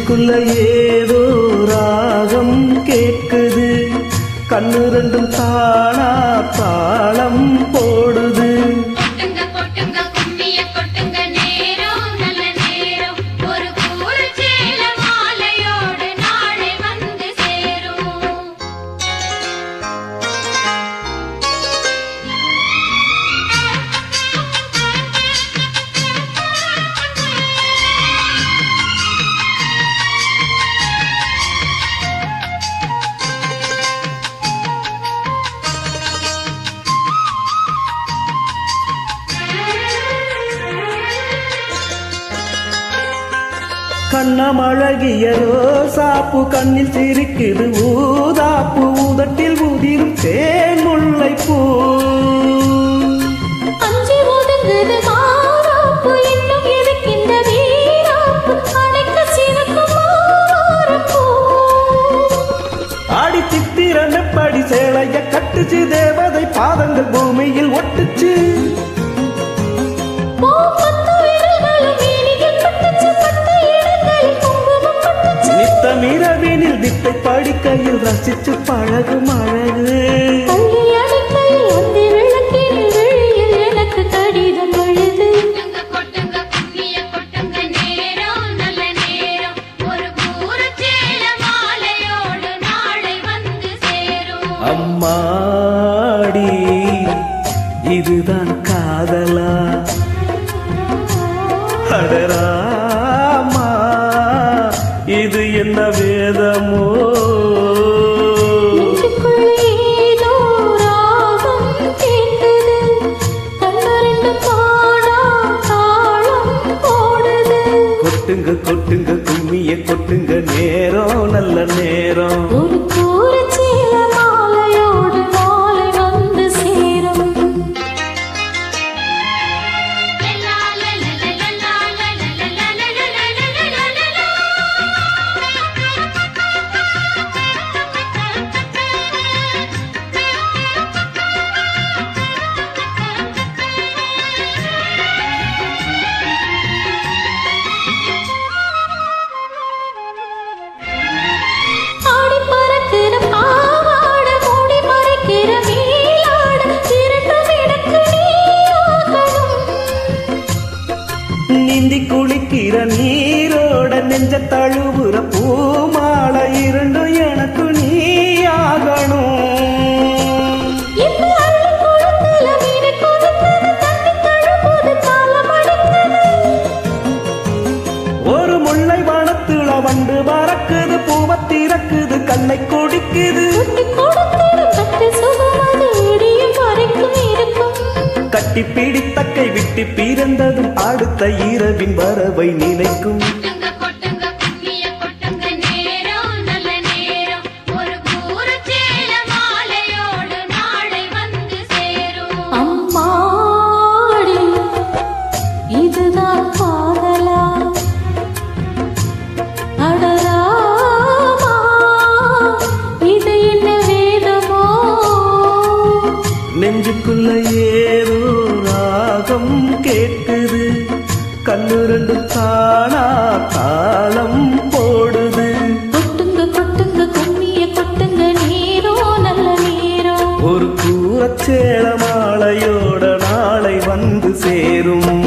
நெஞ்சுக்குள்ள ஏதோ ராகம் கேட்குது, கண்ணு ரெண்டும் தானா தாளம் போடுது. கண்ணமழகிய ரோசாப்பு கண்ணில் சிரிக்குது ஊதாப்பு, ஊதட்டில் உதிரும் தேன் முல்லை பூ. அஞ்சி ஒதுங்குது மாறாப்பு, இன்னும் இருக்கின்ற வீராப்பு, அணைக்க சிறக்கும் மாறாப்பு. ஆடி சித்திரன் எப்படி சேலைய கட்டுச்சு, தேவதை பாதங்கள் பூமியில் ஒட்டுச்சு. நித்தமிரவினில் வித்தை படிக்கையில் ரசிச்சு பழகும் அழகு. எனக்கு கடிதம் எழுது. அம்மாடி இதுதான் காதலா, அடராமா இது என்ன வேதமோ. கொட்டுங்க கொட்டுங்க கும்மிய கொட்டுங்க, நேரம் நல்ல நேரம். ஒரு கூரச்சேல மாலையோடு மாலை வந்து சேரும். நீந்தி குளிக்கிற நீரோட நெஞ்ச தழுவுற பூமாலை இரண்டும் எனக்கு நீயாகணும். ஒரு முல்லை வனத்துல வண்டு பறக்குது, பூவத்திறக்குது, கண்ணை குடிக்குது. கட்டி பிடித்தக்கை விட்டு பிறந்ததும் அடுத்த இரவின் வரவை நினைக்கும். அம்மாடி இதுதான் காதலா, அடராமா இது என்ன வேதமோ. நெஞ்சுக்குள்ள ஏதோ ராகம் கேட்குது, கண்ணு ரெண்டு தானா தாளம் போடுது. கொட்டுங்க கொட்டுங்க கும்மிய கொட்டுங்க, நேரோ நல்ல நேரம். ஒரு கூரச்சேல மாலையோட நாளை வந்து சேரும்.